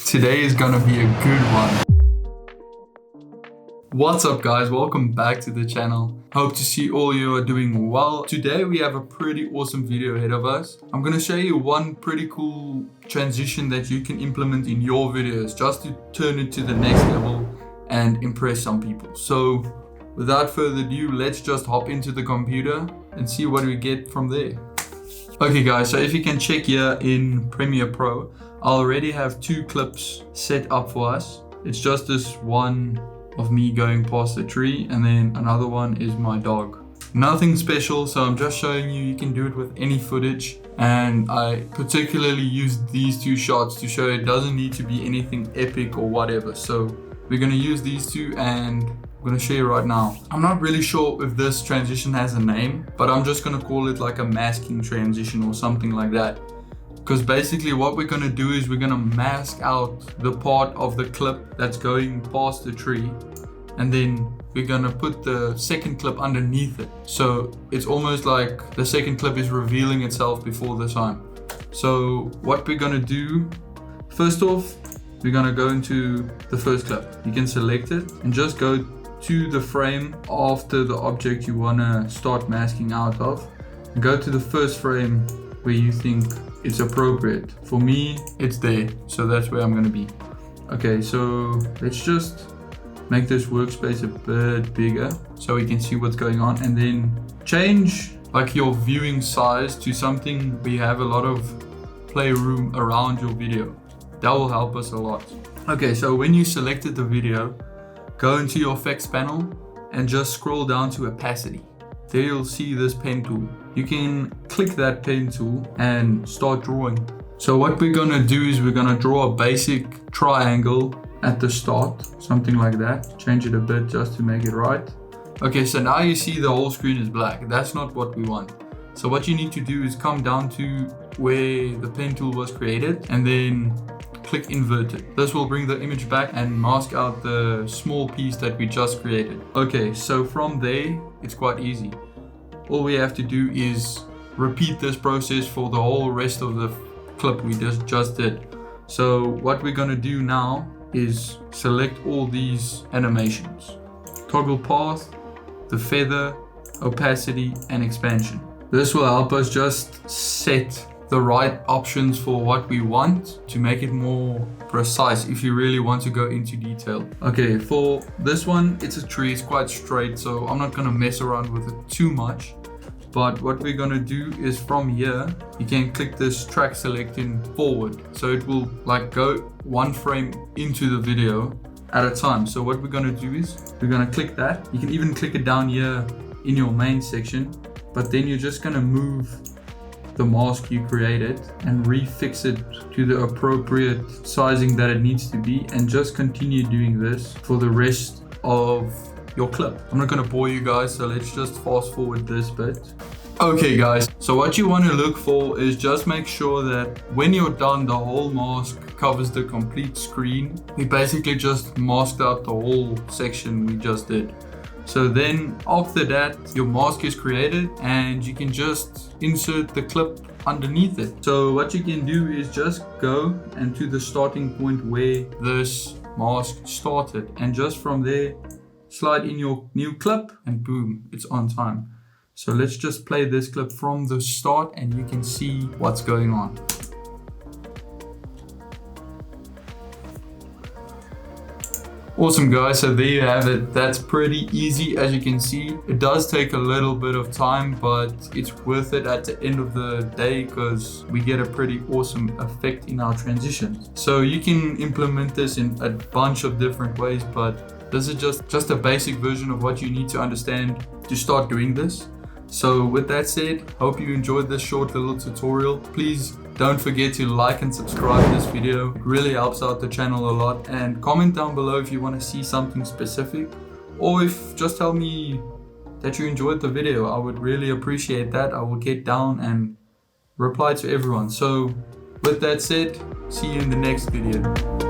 Today is gonna be a good one. What's up guys, welcome back to the channel. Hope to see all you are doing well. Today we have a pretty awesome video ahead of us. I'm gonna show you one pretty cool transition that you can implement in your videos just to turn it to the next level and impress some people. So without further ado, let's just hop into the computer and see what we get from there. Okay guys, so if you can check here in Premiere Pro, I already have two clips set up for us. It's just this one of me going past the tree, and then another one is my dog. Nothing special, so I'm just showing you can do it with any footage, and I particularly used these two shots to show it doesn't need to be anything epic or whatever. So we're gonna use these two and I'm gonna show you right now. I'm not really sure if this transition has a name, but I'm just gonna call it like a masking transition or something like that. Because basically what we're gonna do is we're gonna mask out the part of the clip that's going past the tree, and then we're gonna put the second clip underneath it. So it's almost like the second clip is revealing itself before the time. So what we're gonna do, first off, we're gonna go into the first clip. You can select it and just go to the frame after the object you wanna start masking out of. And go to the first frame where you think it's appropriate. For me, it's there, so that's where I'm gonna be. Okay, so let's just make this workspace a bit bigger so we can see what's going on, and then change like your viewing size to something where you have a lot of playroom around your video. That will help us a lot. Okay, so when you selected the video, go into your effects panel and just scroll down to opacity. There you'll see this pen tool. You can click that pen tool and start drawing. So what we're gonna do is we're gonna draw a basic triangle at the start, something like that. Change it a bit just to make it right. Okay, so now you see the whole screen is black. That's not what we want. So what you need to do is come down to where the pen tool was created and then click inverted. This will bring the image back and mask out the small piece that we just created. Okay, so from there, it's quite easy. All we have to do is repeat this process for the whole rest of the clip we just did. So what we're gonna do now is select all these animations. Toggle path, the feather, opacity, and expansion. This will help us just set the right options for what we want to make it more precise if you really want to go into detail. Okay, for this one, it's a tree, it's quite straight, so I'm not gonna mess around with it too much. But what we're gonna do is from here, you can click this track selecting forward. So it will like go one frame into the video at a time. So what we're gonna do is we're gonna click that. You can even click it down here in your main section, but then you're just gonna move the mask you created and refix it to the appropriate sizing that it needs to be, and just continue doing this for the rest of your clip. I'm not gonna bore you guys, so let's just fast forward this bit. Okay guys, so what you want to look for is just make sure that when you're done, the whole mask covers the complete screen. We basically just masked out the whole section we just did. So then after that, your mask is created and you can just insert the clip underneath it. So what you can do is just go and to the starting point where this mask started, and just from there, slide in your new clip and boom, it's on time. So let's just play this clip from the start and you can see what's going on. Awesome guys, so there you have it. That's pretty easy, as you can see. It does take a little bit of time, but it's worth it at the end of the day because we get a pretty awesome effect in our transitions. So you can implement this in a bunch of different ways, but this is just a basic version of what you need to understand to start doing this. So with that said, hope you enjoyed this short little tutorial. Please don't forget to like and subscribe to this video. It really helps out the channel a lot. And comment down below if you want to see something specific, or if just tell me that you enjoyed the video. I would really appreciate that. I will get down and reply to everyone. So with that said, see you in the next video.